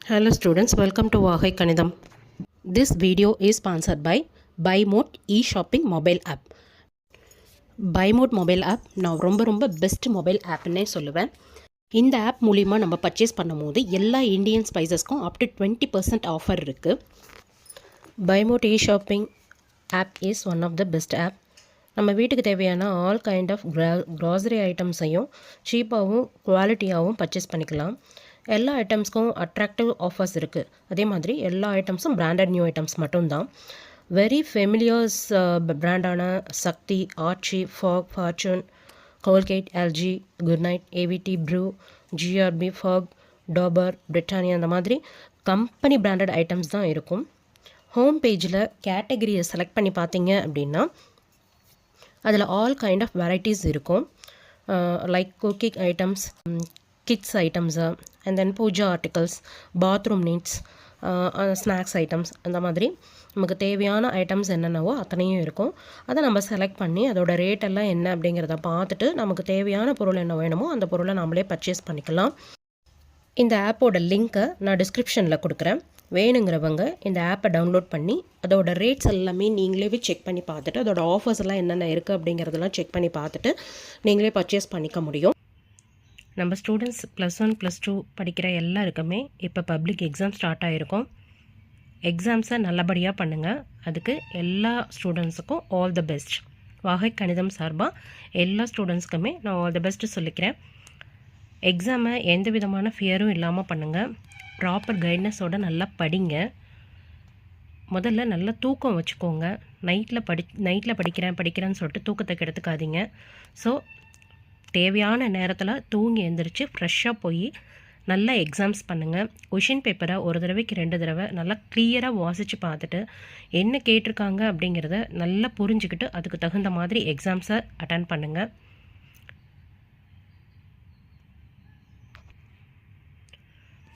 Hello students, welcome to Vahai Kanidam. This video is sponsored by BuyMode e-shopping mobile app. BuyMode mobile app நான் ரொம்ப best mobile Apne சொல்லுவேன். இந்த app மூலிமா நம்ம purchase பண்ணும்போது எல்லா இந்தியன் ஸ்பைசஸ்க்கும் அப் டு 20% ஆஃபர் இருக்குது. BuyMode e-shopping app is one of the best app. நம்ம வீட்டுக்கு தேவையான ஆல் கைண்ட் ஆஃப் க்ராசரி ஐட்டம்ஸையும் சீப்பாகவும் குவாலிட்டியாகவும் பர்ச்சேஸ் பண்ணிக்கலாம். எல்லா ஐட்டம்ஸ்க்கும் அட்ராக்டிவ் ஆஃபர்ஸ் இருக்குது. அதே மாதிரி எல்லா ஐட்டம்ஸும் பிராண்டட் நியூ ஐட்டம்ஸ் மட்டும்தான். வெரி ஃபெமிலியர்ஸ் பிராண்டான Sakthi, Aachi, Fogg, Fortune, Colgate, LG, Good Knight, AVT, Bru, GRB, Fogg, Dabur, Britannia அந்த மாதிரி கம்பெனி பிராண்டட் ஐட்டம்ஸ் தான் இருக்கும். ஹோம் பேஜில் கேட்டகரியை செலக்ட் பண்ணி பார்த்தீங்க அப்படின்னா அதில் ஆல் கைண்ட் ஆஃப் வெரைட்டிஸ் இருக்கும். Like cooking items, kids items, and then puja articles, bathroom needs, snacks items, அந்த மாதிரி நமக்கு தேவையான ஐட்டம்ஸ் என்னென்னவோ அத்தனையும் இருக்கும். அதை நம்ம செலக்ட் பண்ணி அதோட ரேட்டெல்லாம் என்ன அப்படிங்கிறத பார்த்துட்டு நமக்கு தேவையான பொருள் என்ன வேணுமோ அந்த பொருளை நம்மளே பர்ச்சேஸ் பண்ணிக்கலாம். இந்த ஆப்போட லிங்க்கை நான் டிஸ்கிரிப்ஷனில் கொடுக்குறேன். வேணுங்கிறவங்க இந்த ஆப்பை டவுன்லோட் பண்ணி அதோட ரேட்ஸ் எல்லாமே நீங்களே செக் பண்ணி பார்த்துட்டு அதோட ஆஃபர்ஸ் எல்லாம் என்னென்ன இருக்குது அப்படிங்கிறதெல்லாம் செக் பண்ணி பார்த்துட்டு நீங்களே பர்ச்சேஸ் பண்ணிக்க முடியும். நம்ம ஸ்டூடெண்ட்ஸ் +1 +2 படிக்கிற எல்லாருக்குமே இப்போ பப்ளிக் எக்ஸாம் ஸ்டார்ட் ஆகிருக்கும். எக்ஸாம்ஸை நல்லபடியாக பண்ணுங்கள். அதுக்கு எல்லா ஸ்டூடெண்ட்ஸுக்கும் ஆல் த பெஸ்ட். வாகை கணிதம் சார்பாக எல்லா ஸ்டூடெண்ட்ஸ்க்குமே நான் ஆல் த பெஸ்ட்டு சொல்லிக்கிறேன். எக்ஸாமை எந்த விதமான ஃபியரும் இல்லாமல் பண்ணுங்கள். ப்ராப்பர் கைட்னஸோடு நல்லா படிங்க. முதல்ல நல்லா தூக்கம் வச்சுக்கோங்க. நைட்டில் படிக்கிறேன்னு சொல்லிட்டு தூக்கத்தை கெடுத்துக்காதீங்க. ஸோ தேவையான நேரத்தில் தூங்கி எழுந்திரிச்சு ஃப்ரெஷ்ஷாக போய் நல்லா எக்ஸாம்ஸ் பண்ணுங்கள். கொஷின் பேப்பரை ஒரு தடவைக்கு 2 தடவை நல்லா கிளியராக வாசித்து பார்த்துட்டு என்ன கேட்டிருக்காங்க அப்படிங்கிறத நல்லா புரிஞ்சுக்கிட்டு அதுக்கு தகுந்த மாதிரி எக்ஸாம்ஸை அட்டன் பண்ணுங்கள்.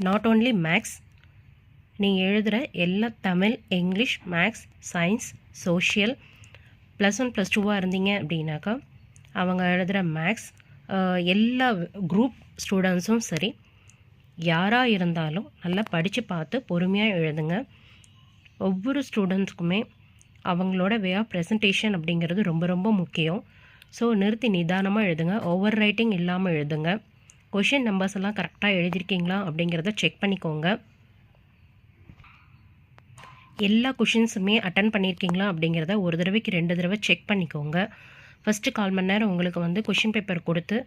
நாட் ஓன்லி மேக்ஸ், நீங்கள் எழுதுகிற எல்லா Tamil, English, maths, science, social +1 +2 இருந்தீங்க அப்படின்னாக்கா அவங்க எழுதுகிற மேக்ஸ் எல்லா குரூப் ஸ்டூடெண்ட்ஸும் சரி, யாராக இருந்தாலும் நல்லா படித்து பார்த்து பொறுமையாக எழுதுங்க. ஒவ்வொரு ஸ்டூடெண்ட்ஸுக்குமே அவங்களோட வே ஆஃப் ப்ரெசன்டேஷன் அப்படிங்கிறது ரொம்ப முக்கியம். ஸோ நிறுத்தி நிதானமாக எழுதுங்க. ஓவர் ரைட்டிங் இல்லாமல் எழுதுங்க. கொஷின் நம்பர்ஸ் எல்லாம் கரெக்டாக எழுதியிருக்கீங்களா அப்படிங்கிறத செக் பண்ணிக்கோங்க. எல்லா கொஷின்ஸுமே அட்டன் பண்ணியிருக்கீங்களா அப்படிங்கிறத ஒரு தடவைக்கு 2 தடவை செக் பண்ணிக்கோங்க. ஃபஸ்ட்டு 1/4 மணி நேரம் உங்களுக்கு கொஷின் பேப்பர் கொடுத்து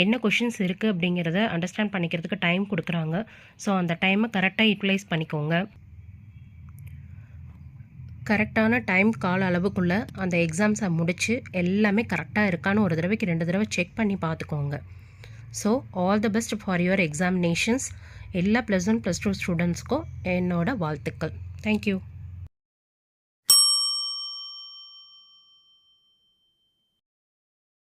என்ன கொஷின்ஸ் இருக்குது அப்படிங்கிறத அண்டர்ஸ்டாண்ட் பண்ணிக்கிறதுக்கு டைம் கொடுக்குறாங்க. ஸோ அந்த டைமை கரெக்டாக யூட்டிலைஸ் பண்ணிக்கோங்க. கரெக்டான டைம் கால அளவுக்குள்ளே அந்த எக்ஸாம்ஸை முடித்து எல்லாமே கரெக்டாக இருக்கான்னு ஒரு தடவைக்கு 2 தடவை செக் பண்ணி பார்த்துக்கோங்க. So all the best for your examinations. எல்லா +1 +2 ஸ்டூடெண்ட்ஸ்க்கும் என்னோட வாழ்த்துக்கள். தேங்க்யூ.